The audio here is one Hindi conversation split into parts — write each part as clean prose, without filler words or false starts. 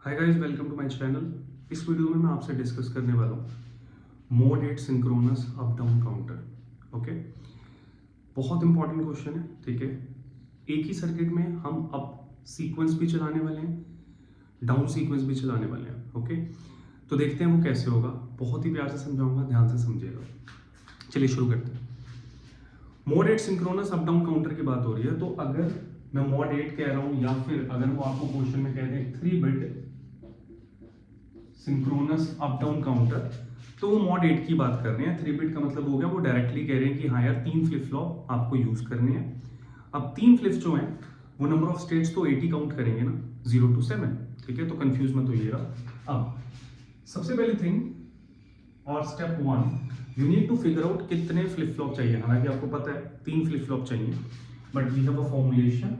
Hi guys, welcome to my channel. इस वीडियो में मैं आपसे डिस्कस करने वाला हूँ mode 8 synchronous up down counter. Okay, बहुत इंपॉर्टेंट क्वेश्चन है। ठीक है, एक ही सर्किट में हम अप सीक्वेंस भी चलाने वाले हैं, डाउन सीक्वेंस भी चलाने वाले हैं। ओके, तो देखते हैं वो कैसे होगा। बहुत ही प्यार से समझाऊंगा, ध्यान से समझिएगा। चलिए शुरू करते हैं। Mode 8 synchronous up down counter की बात हो रही है, तो अगर मैं मोड 8 कह रहा हूँ या फिर अगर वो आपको क्वेश्चन में कह दें 3 bit synchronous up down counter, तो वो मॉड 8 की बात कर रहे हैं। 3 बिट का मतलब हो गया वो डायरेक्टली कह रहे हैं कि हाँ यार 3 फ्लिप फ्लॉप आपको यूज करने हैं। अब 3 फ्लिप्स जो हैं वो नंबर ऑफ स्टेट्स तो 80 काउंट करेंगे ना, 0 to 7। ठीक है, तो कंफ्यूज मत होइएगा। अब सबसे पहली थिंग और step 1, you need to figure out कितने फ्लिप फ्लॉप चाहिए। हालांकि आपको पता है 3 फ्लिप फ्लॉप चाहिए, but we have a formulation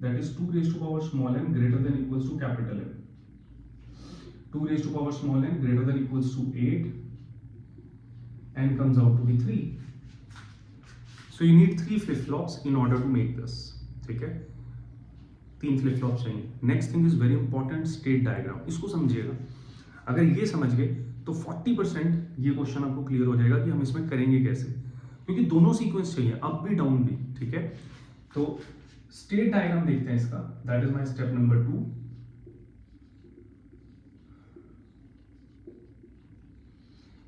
that is 2 raised to power small n greater than equals to capital N। 2 raised to power small n greater than equals to 8 and comes out to be 3. So you need 3 flip flops in order to make this. ठीक है, 3 फ्लिप फ्लॉप चाहिए। Next thing is very important, state diagram. इसको समझिएगा, अगर ये समझ गए तो 40% ये क्वेश्चन आपको क्लियर हो जाएगा कि हम इसमें करेंगे कैसे, क्योंकि दोनों सीक्वेंस चाहिए, अप भी डाउन भी। ठीक है, तो स्टेट डायग्राम देखते हैं इसका। That is my step number 2।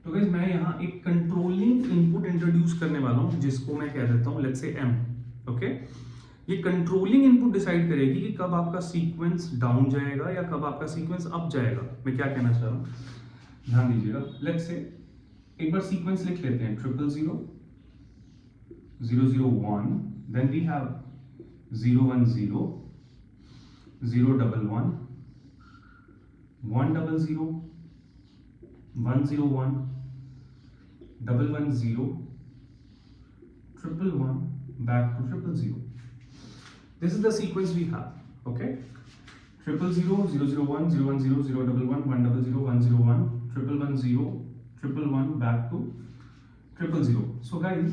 तो गाइस मैं यहाँ एक कंट्रोलिंग इनपुट इंट्रोड्यूस करने वाला हूँ, जिसको मैं कह देता हूँ लेट्स से M। ओके, ये कंट्रोलिंग इनपुट डिसाइड करेगी कि कब आपका सीक्वेंस डाउन जाएगा या कब आपका सीक्वेंस अप जाएगा। मैं क्या कहना चाह रहा हूँ, ध्यान दीजिएगा। लेट्स से एक बार सीक्वेंस लिख लेते हैं 000 001, then we have 010 011 100 101 110 111 back to 000. This is the sequence we have. Okay, 000 001 010 011 100 101 110 111 back to 000. So guys,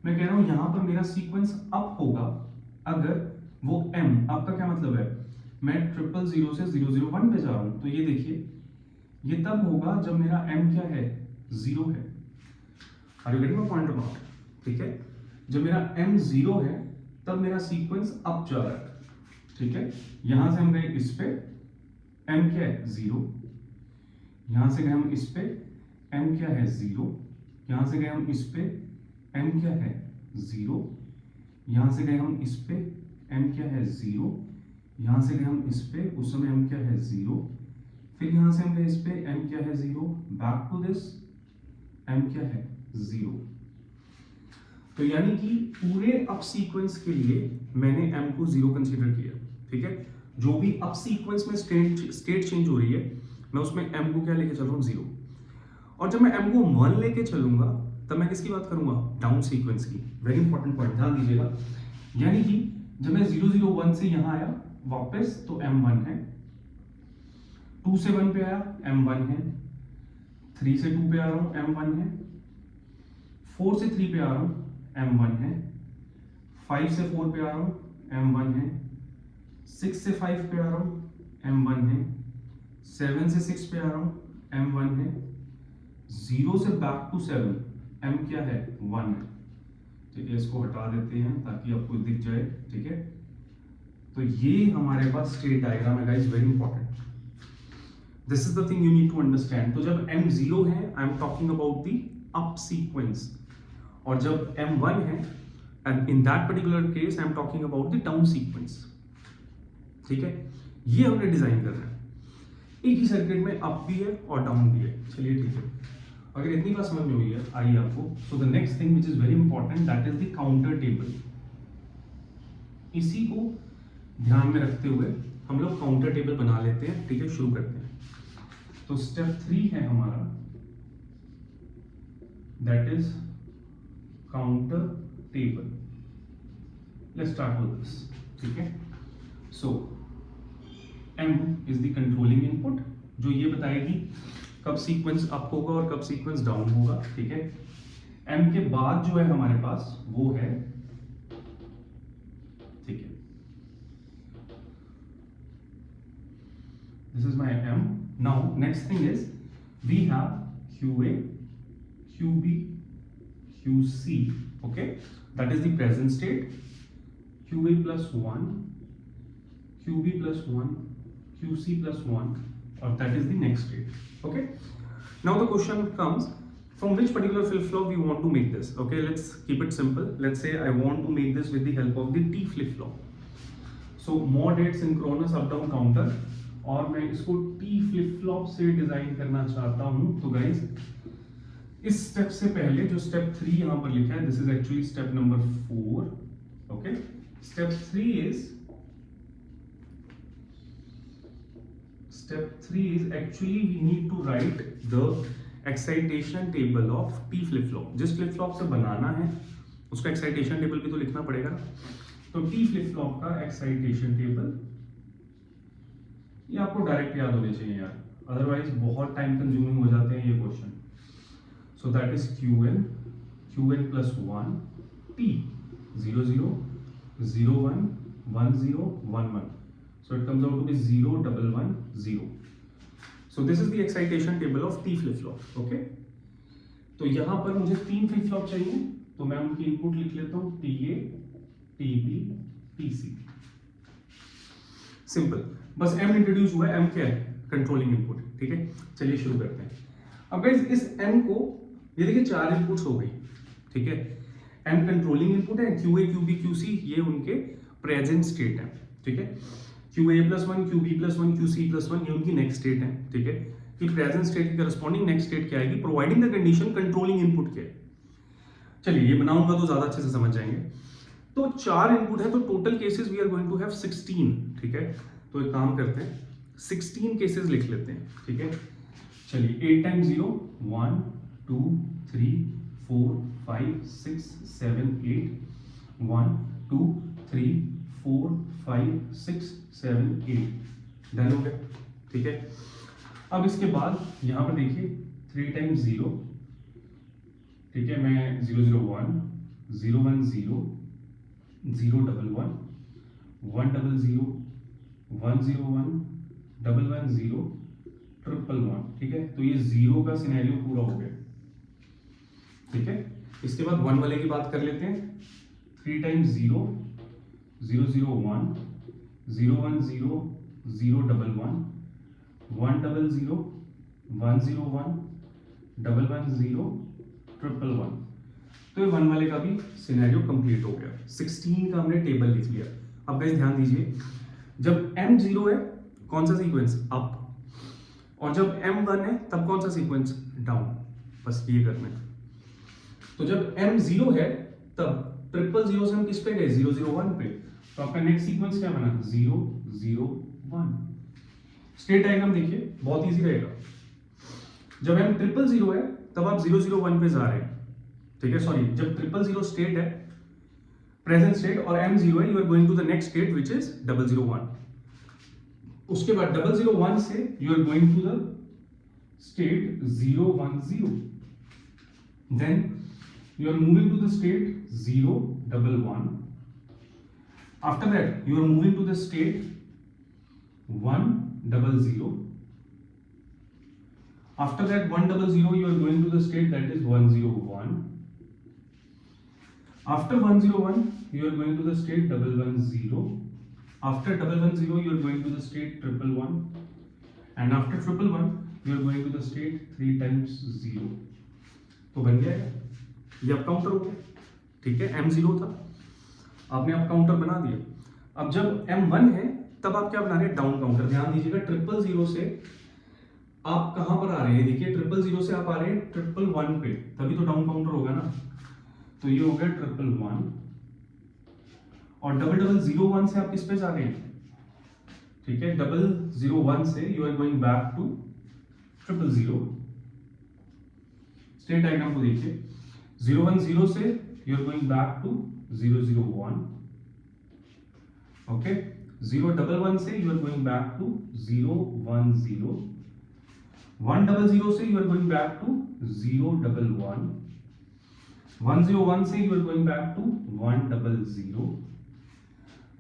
मैं कह रहा हूं यहां पर मेरा सीक्वेंस अप होगा अगर वो M, आपका क्या मतलब है, मैं 000 से 001 पे जा रहा हूं, तो ये देखिए ये तब होगा जब मेरा M क्या है, 0 है। Are you getting my point or not? ठीक है, जब मेरा M 0 है तब मेरा सीक्वेंस अप जा रहा है। ठीक है, यहां से हम गए इस पे, M क्या है, 0। यहां से गए हम इस पे, M क्या है, 0। यहां से गए हम इस पे, M क्या है, 0। यहां से गए हम इस पे, M क्या है, 0। यहां से गए हम इस पे, उस समय M क्या है, 0। फिर यहां से हम गए इस पे, M क्या है, 0। बैक टू दिस, M क्या है, 0। तो यानी कि पूरे अप सीक्वेंस के लिए मैंने M को 0 कंसीडर किया। ठीक है, जो भी अप सीक्वेंस में स्टेट चेंज हो रही है, मैं उसमें M को क्या लेके चल रहा हूँ, 0। और जब मैं M को 1 लेके चलूंगा तब मैं किसकी बात करूंगा, डाउन सीक्वेंस की। वेरी इंपॉर्टेंट पॉइंट, ध्यान दीजिएगा। यानी कि जब मैं 001 से यहां आया वापस तो M1 है, 2 से 1 पे आया M1 है, 3 से 2 पे आ रहा हूं M1 है, 4 से 3 पे आ रहा हूं M1 है, 5 से 4 पे आ रहा हूं M1 है, 6 से 5 पे आ रहा हूं M1 है, 7 से 6 पे आ रहा हूं M1 है, 0 से बैक टू 7 M क्या है, 1 है। ठीक है, इसको हटा देते हैं ताकि आपको दिख जाए। ठीक है, तो ये हमारे पास स्टेट डायग्राम है guys, very important. This is the thing you need to understand. तो जब M 0 है, I am talking about the up sequence, और जब M1 है, and in that particular case I am talking about the down sequence. ठीक है, ये हमने डिजाइन करना है। एक ही सर्किट में अप भी है और डाउन भी है। चलिए ठीक है, अगर इतनी बात समझ में हुई है आइए आपको, so the next thing which is very important that is the counter table. इसी को ध्यान में रखते हुए हम लोग काउंटर टेबल बना लेते हैं। ठीक है, शुरू करते हैं। तो स्टेप 3 है हमारा, that is counter table. Let's start with this. ठीक है, सो M is the controlling input, जो ये बताएगी कब सीक्वेंस अप होगा और कब सीक्वेंस डाउन होगा। ठीक है, M के बाद जो है हमारे पास वो है, ठीक है, this is my m. Now next thing is we have qa, qb, qc. Okay, that is the present state. qa plus 1, qb plus 1, qc plus 1, or that is the next state. Okay, now the question comes, from which particular flip-flop we want to make this. Okay, let's keep it simple. Let's say I want to make this with the help of the T flip-flop. So mod 8 synchronous up down counter, और मैं इसको T flip-flop से डिजाइन करना चाहता हूँ. तो गाइस इस स्टेप से पहले जो स्टेप 3 यहाँ पर लिखा है, this is actually step number 4. Okay, step 3 is actually we need to write the excitation table of T flip flop. जिस flip flop से बनाना है उसका excitation table भी तो लिखना पड़ेगा. तो T flip flop का excitation table ये आपको डायरेक्ट याद होने चाहिए यार, अदरवाइज बहुत टाइम कंज्यूमिंग हो जाते हैं ये question. So that is qn plus 1 T 0 0 0 1 1 0 1 1. So it comes out to be 0 1 1 0. So this is the excitation table of T flip flop. Okay, तो यहाँ पर मुझे 3 फ्लिप फ्लॉप चाहिए, तो मैं उनकी इनपुट लिख लेता हूँ TA, TB, TC. सिंपल, बस M इंट्रोड्यूस हुआ है. M क्या है? Controlling input. ठीक है, चलिए शुरू करते हैं. अब गाइस इस M को, ये देखिए 4 इनपुट्स हो गई. ठीक है, M कंट्रोलिंग इनपुट है, QA, QB, QC ये उनके प्रेजेंट स्टेट है. ठीक है, QA plus 1, QB plus 1, QC plus 1 ये उनकी नेक्स्ट स्टेट है. ठीक है, कि प्रेजेंट स्टेट की करस्पॉन्डिंग नेक्स्ट स्टेट क्या आएगी, providing the condition controlling input क्या है. चलिए ये बनाऊंगा तो ज्यादा अच्छे से समझ जाएंगे. तो 4 इनपुट है, तो total cases we are going to have 16. ठीक है, तो एक काम करते हैं 16 केसेस लिख लेते हैं. ठीक है, चलिए 8 times 0 1 2 3 4 5 6 7 8 1 2 3 4 5 6 7 8 डन हो गया. ठीक है, अब इसके बाद यहाँ पर देखिए 3 times 0. ठीक है, मैं 0 0 1 0 1 0 0 1 1 1 0 0 1 0 1 1 1 0 1 1. ठीक है, तो ये 0 का सिनेरियो पूरा हो गया. ठीक है, इसके बाद 1 वाले की बात कर लेते हैं. 3 times 0 0 0 1 0 1 0 0 1 1 1 0 0 1 0 1 1 1 0 1 1. तो ये 1 वाले का भी सिनेरियो कंप्लीट हो गया. 16 का हमने टेबल लिख लिया. अब गाइस ध्यान दीजिए, जब m 0 है कौन सा सीक्वेंस अप, और जब m 1 है तब कौन सा सीक्वेंस डाउन. बस ये करना है. तो जब m 0 है तब 0 0 से हम किस पे गए, 0 0 1 पे. तो आपका नेक्स्ट सीक्वेंस क्या बना, 0 0 1. स्टेट डायग्राम देखिए, बहुत इजी रहेगा. जब m 0 है तब आप 0 0 1 पे जा रहे हैं. ठीक है, सॉरी, जब 0 स्टेट है प्रेजेंट स्टेट और m 0 है, you are going to the next state which is 0 0 1. उसके बाद 0 0 1 से you are going to the state 0 1 0. Then you are moving to the state 0 1 1. After that you are moving to the state 1 0 0. After that 1 0 0 you are going to the state that is 1 0 1. After 1 0 1 you are going to the state 1 1 0. After 1 1 0 you are going to the state 1 1. And after 1 1 you are going to the state 3 times 0. तो बन गया है ये अप काउंटर हो गया. ठीक है, m 0 था, आपने अप काउंटर बना दिया. अब जब m 1 है तब आप क्या बना रहे हैं, डाउन काउंटर. ध्यान दीजिएगा 0 0 से आप कहां पर आ रहे हैं, देखिए 0 0 से आप आ रहे हैं 1 1 पे, तभी तो डाउन काउंटर होगा ना. तो ये हो गया 1 1 1. और 0 0 1 से आप किस पे जा रहे हैं. ठीक है, 0 0 1 से you are going back to 0 0. State diagram को देखिए, 0 1 0 से you are going back to 0 0 1. Okay, 0 1 1 से you are going back to 0 1 0. 1 0 0 से you are going back to 0 1 1. 1 0 1 से you are going back to 1 0 0.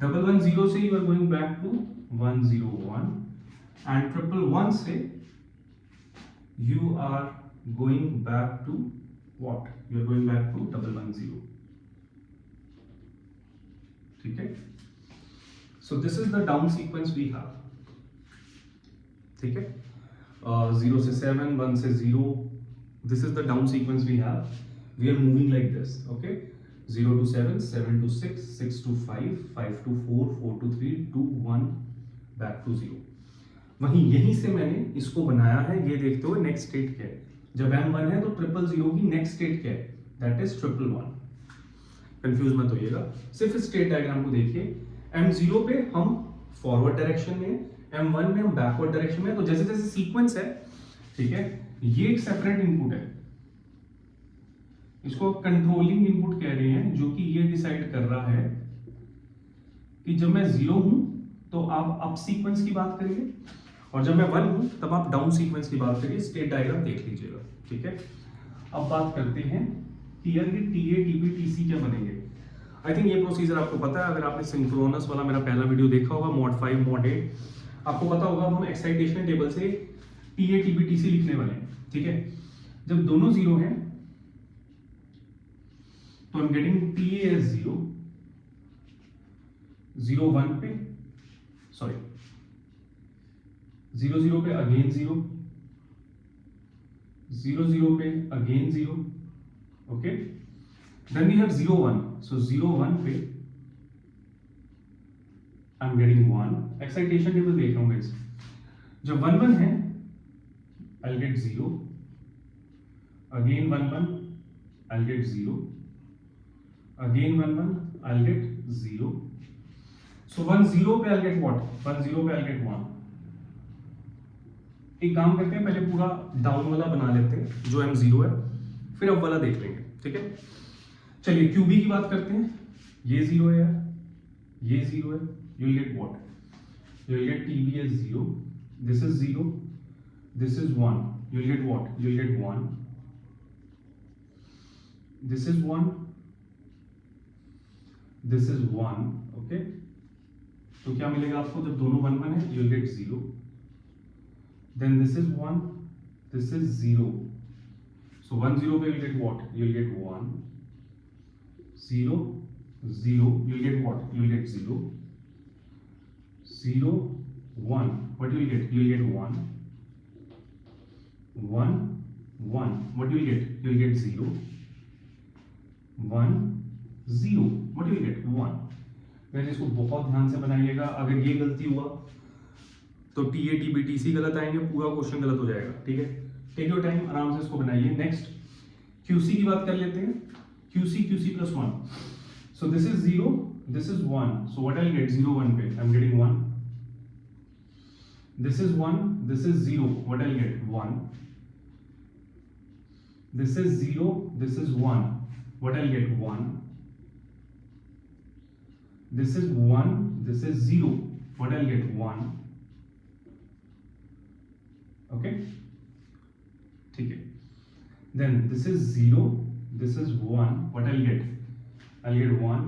1 1 0 से you are going back to 1 0 1. And 111 से you are going back to what? You are going back to 110. ठीक है? So this is the down sequence we have. ठीक है? 0 से 7, 1 से 0. This is the down sequence we have. We are moving like this. Okay? 0 to 7, 7 to 6, 6 to 5, 5 to 4, 4 to 3, 2, 1, back to 0. वहीं यहीं से मैंने इसको बनाया है, ये देखते हुए नेक्स्ट स्टेट क्या है. जब M1 है तो 000 की नेक्स्ट स्टेट क्या है? That is 111. कंफ्यूज मत होइएगा, सिर्फ स्टेट डायग्राम को देखिए. M0 पे हम फॉरवर्ड डायरेक्शन में, M1 में हम बैकवर्ड डायरेक्शन में. तो जैसे जैसे सीक्वेंस है, ठीक है, ये एक सेपरेट इनपुट है, इसको कंट्रोलिंग इनपुट कह रहे हैं, जो कि ये डिसाइड कर रहा है कि जब मैं 0 हूं तो आप अप सीक्वेंस की बात करिए, और जब मैं 1 हूं तब आप डाउन सीक्वेंस की बात करिए. स्टेट डायग्राम देख लीजिएगा. ठीक है, अब बात करते हैं कि यार ये TA, TP, TC क्या बनेंगे. आई थिंक ये प्रोसीजर आपको पता है. अगर आपने सिंक्रोनस वाला मेरा पहला वीडियो देखा होगा, mod 5, mod 8, आपको पता होगा हम एक्साइटेशन टेबल से TA, TP, TC लिखने वाले हैं. ठीक है, जब दोनों 0 हैं तो I'm getting TA as 0, 0 1 पे, सॉरी 0 0 पे अगेन 0, 0 0 पे again 0. Okay, then we have 0 1. So 0 1 पे I am getting 1. Excitation table देख रहा हूं गाइस. जब 1 1 है I will get 0, again 1 1 I will get 0, again 1 1 I will get 0. So 1 0 पे आई विल गेट व्हाट? 1 0 पे आई विल गेट 1. एक काम करते हैं, पहले पूरा डाउन वाला बना लेते हैं जो M0 है, फिर अप वाला देख लेंगे. ठीक है, चलिए QB की बात करते हैं. ये 0 है यार, ये 0 है. You will get what? You will get TB as 0. This is 0, this is 1. You will get what? You will get 1. This is 1, this is 1. Okay, तो क्या मिलेगा आपको जब दोनों 1 1 है? You will get 0. Then this is 1, this is 0. So 1 0 पे you'll get what? You'll get 1. 0 0. You'll get what? You'll get 0. 0 1. What you'll get? You'll get 1. 1 1. What you'll get? You'll get 0. 1 0. What you'll get? 1. वैसे इसको बहुत ध्यान से बनाइएगा. अगर ये गलती हुआ तो TA, TB, TC गलत आएंगे, पूरा क्वेश्चन गलत हो जाएगा. ठीक है, टेक योर टाइम, आराम से इसको बनाइए. नेक्स्ट QC की बात कर लेते हैं. QC plus 1. So this is 0, this is 1. So what I will get? 0 1 पे I am getting 1. This is 1, this is 0. What I will get? 1. This is 0, this is 1. What I will get? 1. This is 1, this is 0. What I will get? 1. Okay, ठीक है. Then this is 0, this is 1. What I will gate? I will get 1.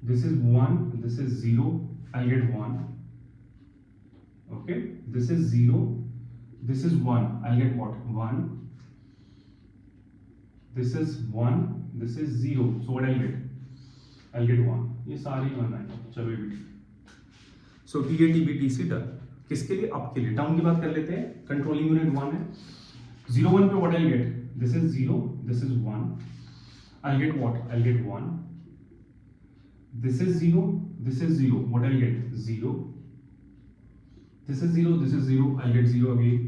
This is 1, this is 0. I will get 1. Okay, this is 0, this is 1. I will get what? 1. This is 1, this is 0. So what I will gate? I will get 1. ये सारी वन है. चलो ये भी ठीक. सो TA, TB, TC डन. किसके लिए? आपके लिए. डाउन की बात कर लेते हैं. कंट्रोलिंग यूनिट 1 है. 0 1 पे what I will gate? This is 0, this is 1. I will get what? I will get 1. This is 0, this is 0. What I will get? 0. This is 0, this is 0. I will get 0 again.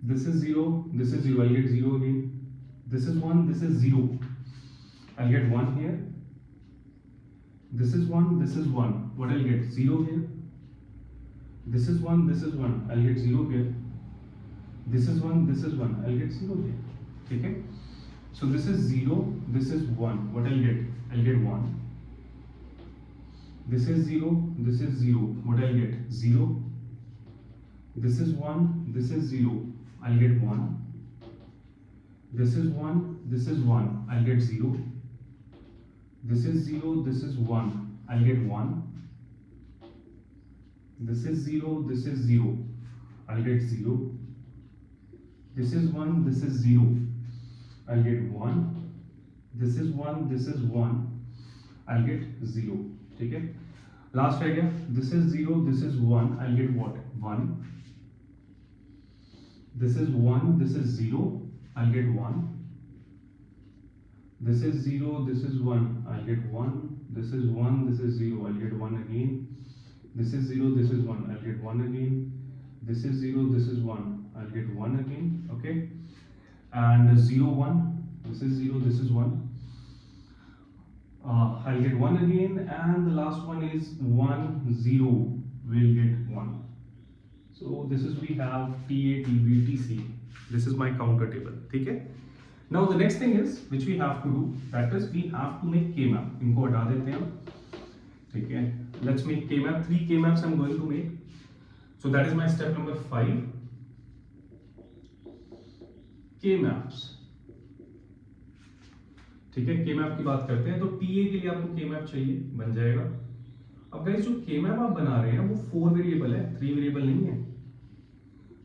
This is 0, this is 0. I will get 0 again. This is 1, this is 0. I will get 1 here. This is 1, this is 1. What I'll get? 0 here. This is 1, this is 1. I'll get 0 here. This is 1, this is 1. I'll get 0 here. Okay? So this is 0, this is 1. What I'll get? I'll get 1. This is 0, this is 0. What I'll get? 0. This is 1, this is 0. I'll get 1. This is 1, this is 1. I'll get 0. This is 0, this is 1. I'll get 1. this is 0, this is 0, I'll get 0. This is 1, this is 0, I'll get 1. This is 1, this is 1, I'll get 0. ठीक है, लास्ट रह गया, this is 0, this is 1, I'll get what? 1. This is 1, this is 0, I'll get 1. This is 0, this is 1, I'll get 1. This is 1, this is 0, I'll get 1 again. This is 0, this is 1, I'll get 1 again. This is 0, this is 1, I'll get 1 again. Okay, and 0, 1, this is 0, this is 1, I'll get 1 again, and the last one is 1, 0, will get 1. So this is, we have TA, TB, TC. This is my counter table. ठीक है, now the next thing is which we have to do, that is we have to make K-map. इनको हटा देते हैं हम, ठीक है, let's make K-map. 3 K-maps I'm going to make. So that is my step number 5. K-maps. ठीक है, K-map की बात करते हैं. तो TA के लिए आपको K-map चाहिए, बन जाएगा. अब गाइस जो K-map आप बना रहे हैं वो 4 वेरिएबल है, 3 वेरिएबल नहीं है,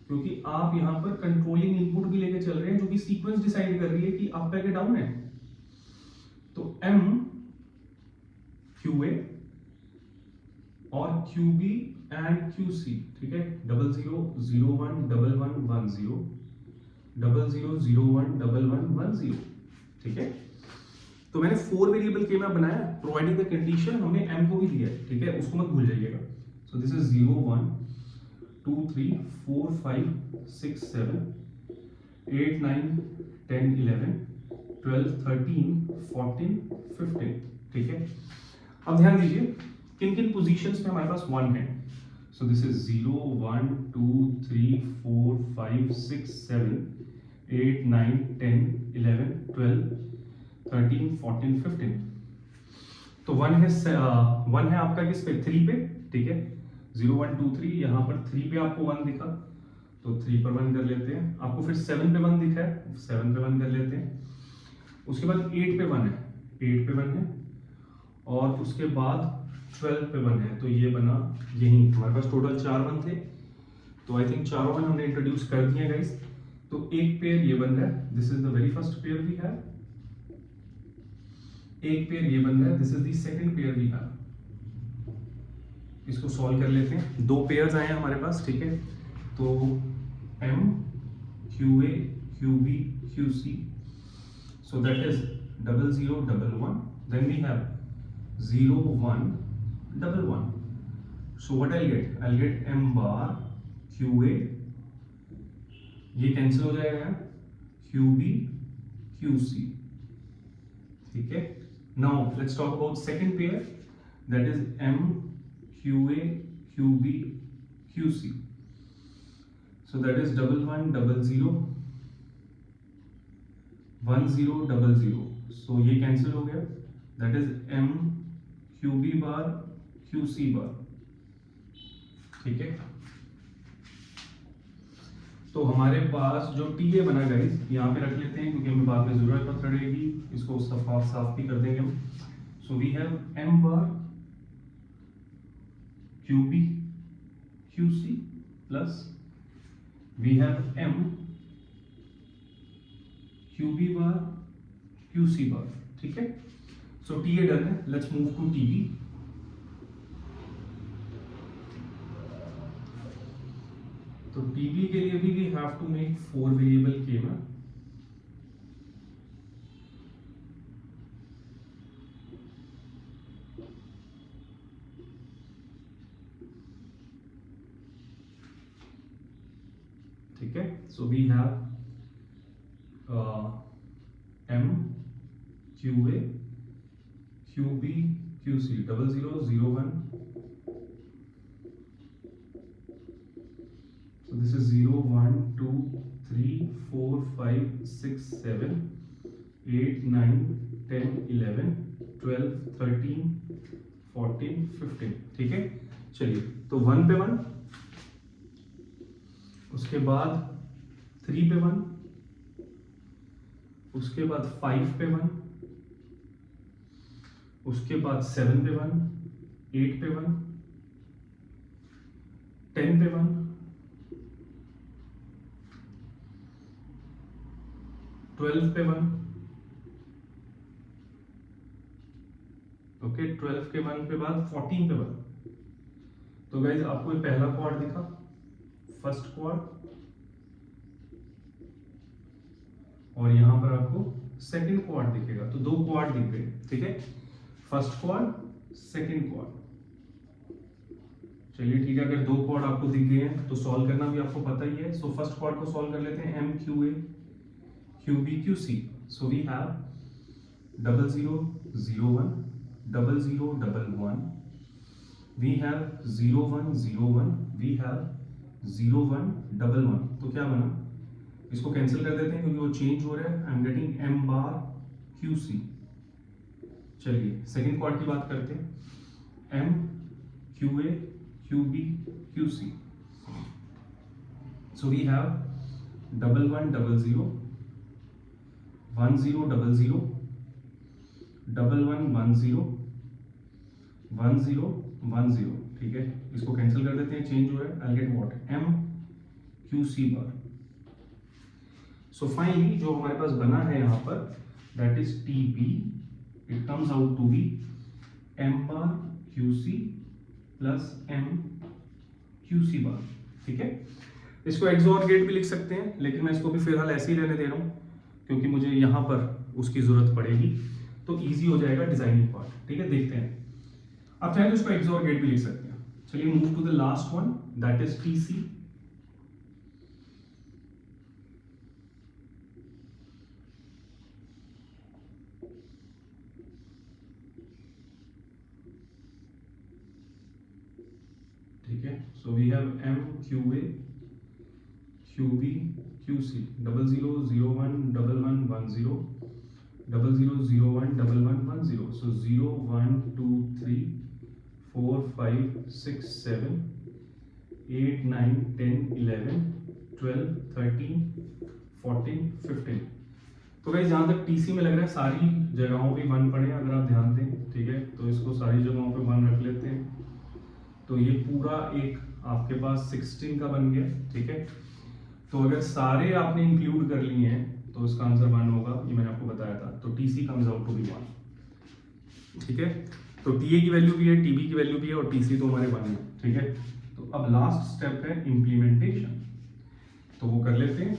क्योंकि आप यहां पर कंट्रोलिंग इनपुट भी लेके चल रहे हैं जो कि सीक्वेंस डिसाइड कर रही है कि अप है कि डाउन है. तो M QA और QB एंड QC. ठीक है, 00 01 11 10 00 01 11 10. ठीक है, तो मैंने 4 वेरिएबल के मैप बनाया, प्रोवाइडिंग द कंडीशन हमने M को भी दिया है. ठीक है, उसको मत भूल जाइएगा. सो दिस इज 0 1 2 3 4 5 6 7 8 9 10 11 12 13 14 15. ठीक है, अब ध्यान दीजिए किन किन पोजीशंस में हमारे पास 1 है. सो दिस इज 0 1 2 3 4 5 6 7 8 9 10 11 12 13 14 15. तो 1 है आपका किस पे? 3 पे. ठीक है, 0 1 2 3, यहाँ पर 3 पे आपको 1 दिखा तो 3 पर 1 कर लेते हैं. आपको फिर 7 पे 1 दिखा है, 7 पे 1 कर लेते हैं. उसके बाद 8 पे 1 है, 8 पे 1 है, और उसके बाद 12 पे 1 है. तो ये बना, यही हमारे पास टोटल 4 1 थे. तो आई थिंक चारों 1 हमने इंट्रोड्यूस कर दिए गाइस. तो एक पेयर ये बन रहा है, this is the very first pair we have. एक पेयर ये बन रहा है, this is the second pair we have. इसको सॉल्व कर लेते हैं. 2 पेयर्स आए हैं हमारे पास. ठीक है, तो M QA QB QC. So that is 0 0 1 1. Then we have 0 1 1 1. So what I'll get? I'll get M bar QA. ये कैंसिल हो जाएगा, QB QC. ठीक है, now let's talk about second pair, that is M QA QB QC. So that is 1 1 0 0 1 0 0 0. So ये कैंसिल हो गया, that is M QB bar QC bar. ठीक है, तो हमारे पास जो TA बना गाइस, यहाँ पे रख लेते हैं क्योंकि हमें बाद में जरूरत पड़ेगी. इसको साफ भी कर देंगे हम. So we have M bar QB QC plus we have M QB bar QC bar. ठीक है, सो TA डन है. Let's move to TB. तो TB के लिए भी we have to make 4 variable K-map. ठीक है, so we have M QA QB QC 0 0 0 1. So this is 0 1 2 3 4 5 6 7 8 9 10 11 12 13 14 15. ठीक है, चलिए, तो 1 पे 1, उसके बाद 3 पे 1, उसके बाद 5 पे 1, उसके बाद 7 पे 1, 8 पे 1, 10 पे 1, 12 पे 1, ओके 12 के 1 पे बाद 14 पे 1। तो गाइज आपको ये पहला क्वाड दिखा, फर्स्ट क्वाड, और यहां पर आपको सेकंड क्वाड दिखेगा। तो दो क्वाड दिख गए, ठीक है, फर्स्ट क्वाड, सेकंड क्वाड। चलिए ठीक है, अगर दो क्वाड आपको दिख गए हैं तो सॉल्व करना भी आपको पता ही है। सो फर्स्ट क्वाड को सॉल्व कर लेते हैं, M Q A Q B Q C. So we have 0001 0011, we have 0101, we have 0111। तो क्या बना, इसको कैंसिल कर देते हैं क्योंकि वो चेंज हो रहा है। I am getting M bar Q C. चलिए सेकेंड क्वाड की बात करते हैं, M Q A Q B Q C. So we have 1100 1000 1110 1010, ठीक है, इसको कैंसिल कर देते हैं, चेंज हो रहा है। I get what, M Q C bar. So finally जो हमारे पास बना है यहाँ पर, that is T B, it comes out to be M bar Q C plus M Q C bar, ठीक है। इसको एक्सऑर गेट भी लिख सकते हैं, लेकिन मैं इसको भी फिलहाल ऐसे ही रहने दे रहा हूँ क्योंकि मुझे यहाँ पर उसकी जरूरत पड़ेगी, तो ईजी हो जाएगा डिजाइनिंग पार्ट, ठीक है। देखते हैं, आप चाहे तो इसको एक्सऑर गेट भी लिख सकते हैं। चलिए move to the last one, that is T C. ठीक है, so we have M Q A Q B Q C, 0001 1110 0001 1110। So 0 1 2 3 4 5 6 7 8 9 10 11 12 13 14 15। तो गाइस जहाँ तक टीसी में लग रहा है सारी जगहों पे 1 पड़े, अगर आप ध्यान दें, ठीक है। तो इसको सारी जगहों पे 1 रख लेते हैं, तो ये पूरा एक आपके पास 16 का बन गया, ठीक है। तो अगर सारे आपने इंक्लूड कर लिए हैं तो इसका आंसर 1 होगा, ये मैंने आपको बताया था। तो TC comes out to be 1, ठीक है। तो टीए की वैल्यू भी है, टीबी की वैल्यू भी है, और टीसी तो हमारे 1 है, ठीक है। तो अब लास्ट स्टेप है इंप्लीमेंटेशन, तो वो कर लेते हैं।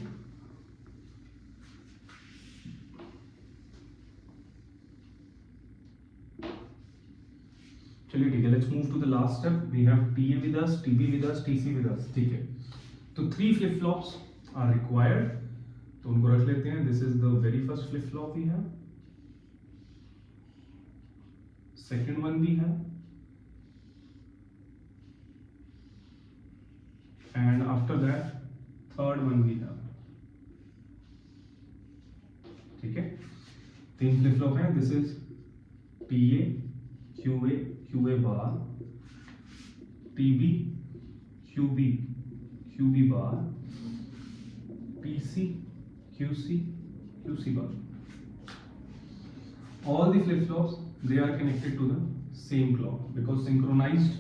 चलिए ठीक है, let's move to the last step. We have TA with us, TB with us, TC with us, ठीक है। तो 3 फ्लिप फ्लॉप्स आर रिक्वायर्ड, तो उनको रख लेते हैं। This is the very first flip flop we have, second one we have, and after that third one we have, ठीक है। 3 फ्लिप फ्लॉप है, this is TA QA bar, TB QB bar, TC QC bar. All the flip-flops, they are connected to the same clock because synchronized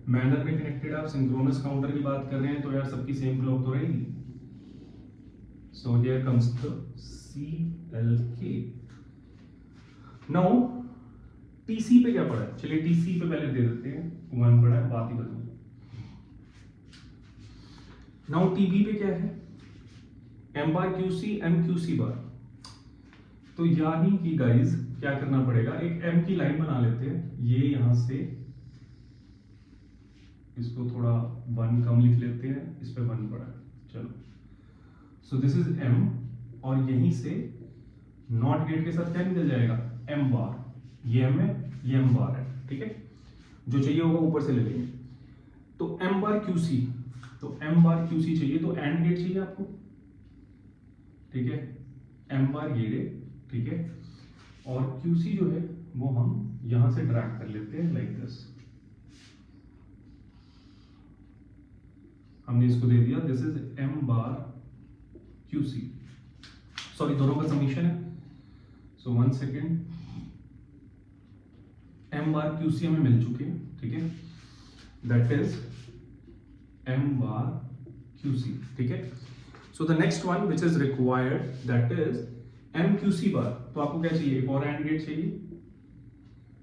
manner में connected। आप synchronous counter की बात कर रहे हैं तो यार सबकी same clock तो रहेगी। So here comes the CLK। Now TC पे क्या पड़ा है? चलिए TC पे पहले दे देते हैं, 1 पड़ा है, बात ही बदलो। Now TB पे क्या है? M बार QC M QC बार। तो यानी कि गाइज क्या करना पड़ेगा, एक M की लाइन बना लेते हैं, ये यहां से इसको थोड़ा 1 कम लिख लेते हैं, इस पे 1 पड़ा है, चलो। सो दिस इज M, और यहीं से नॉट गेट के साथ क्या निकल जाएगा, M बार। ये M है, ये M बार है, ठीक है। जो चाहिए होगा ऊपर से ले लेंगे। तो M बार QC, तो M बार QC चाहिए तो एंड गेट चाहिए आपको, ठीक है। M बार ये रे, ठीक है, और QC जो है वो हम यहां से ड्रैग कर लेते हैं लाइक दिस। हमने इसको दे दिया, this is M bar QC, sorry दोनों का समीशन है। सो 1 सेकेंड, M बार QC हमें मिल चुके हैं, ठीक है। That is m bar qc, ठीक है। So the next one which is required that is m qc बार। तो आपको क्या चाहिए, एक और एंड गेट चाहिए,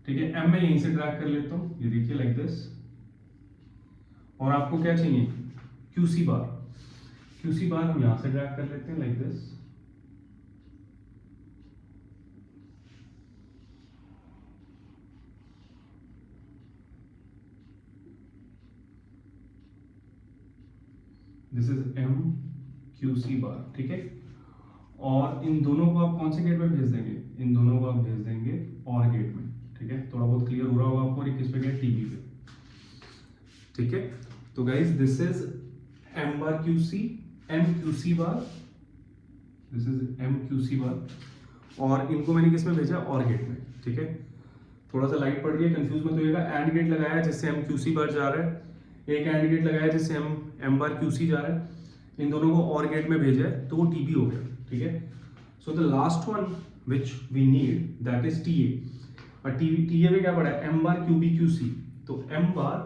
ठीक है। m मैं यहीं से ड्रैग कर लेता हूं, ये देखिए लाइक दिस। और आपको क्या चाहिए, qc बार। qc बार हम यहां से ड्रैग कर लेते हैं like this. This is m qc बार, ठीक है। और इन दोनों को आप कौन से गेट में भेज देंगे, इन दोनों को आप भेज देंगे और गेट में, ठीक है। थोड़ा बहुत क्लियर हो रहा होगा आपको, किस पे गया, टीबी पे, ठीक है। तो guys this is m bar qc, m qc bar, this is m qc बार। और इनको मैंने किस में भेजा, और गेट में, ठीक है। थोड़ा सा लाइट पड़ रही है, कंफ्यूज मत होइएगा। एंड गेट लगाया जिससे m qc बार जा रहा है, एक एंड गेट लगाया जिससे m बार qc जा रहा है, इन दोनों को और गेट में भेजा है तो वो टीबी हो गया, ठीक है। So the last one which we need that is TA। और TA में क्या पड़ा है, m बार QB QC। तो m बार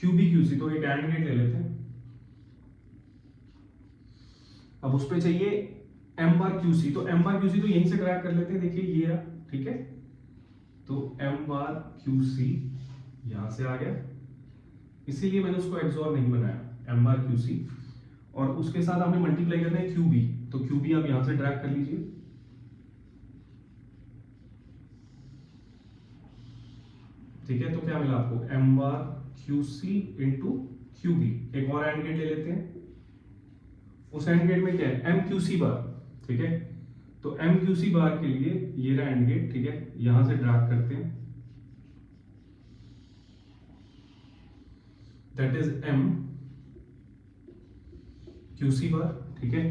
QB QC, तो एक एंड गेट ले लेते हैं। अब उस पे चाहिए m बार QC, तो m बार QC तो यहीं से ड्रैग कर लेते हैं, देखिए ये रहा, ठीक है। तो m बार QC यहां से आ गया, इसीलिए मैंने उसको एक्सॉर नहीं बनाया, m बार QC। और उसके साथ हमें मल्टीप्लाई करना है QB, तो QB आप यहां से ड्रैग कर लीजिए, ठीक है। तो क्या मिला आपको, m बार QC इंटू QB। एक और एंड गेट ले लेते हैं, उस एंड गेट में क्या है, m QC बार, ठीक है। तो m QC बार के लिए ये रहा एंड गेट, ठीक है, यहां से ड्रैग करते हैं, दैट इज m QC बार, ठीक है।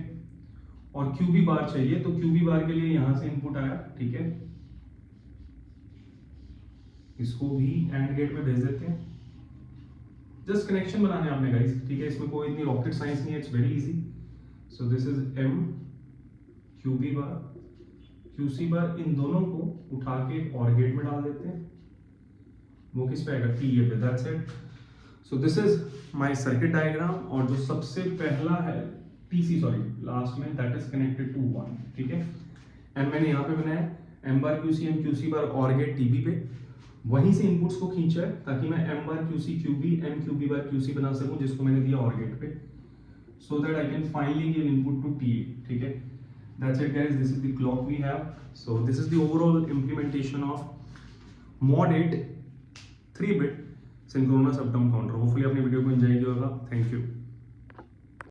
और QB बार चाहिए, तो QB बार के लिए यहां से इनपुट आया, ठीक है। इसको भी एंड गेट में भेज देते हैं, जस्ट कनेक्शन बनाने आपने गाइस, ठीक है। इसमें कोई इतनी रॉकेट साइंस नहीं है, it's very easy. So this is m QB bar QC बार, इन दोनों को उठा के और गेट में डाल देते हैं, वो किस पे आएगा, TA पे, that's it. So this is my circuit diagram. और जो सबसे पहला है TC, सॉरी लास्ट में, दैट इज कनेक्टेड टू 1, ठीक है। एंड मैंने यहाँ पे बनाया m बार QC m QC बार और गेट TB पे, वहीं से इनपुट्स को खींचा है ताकि मैं m बार QC QB m QB बार QC बना सकूं, जिसको मैंने दिया और गेट पे, so that I can finally give input to TA, ठीक है। That's it guys, this is the clock we have. So this is the overall implementation of mod 8 3-bit synchronous up down counter. Hopefully आपने वीडियो को एंजॉय किया होगा। Thank you.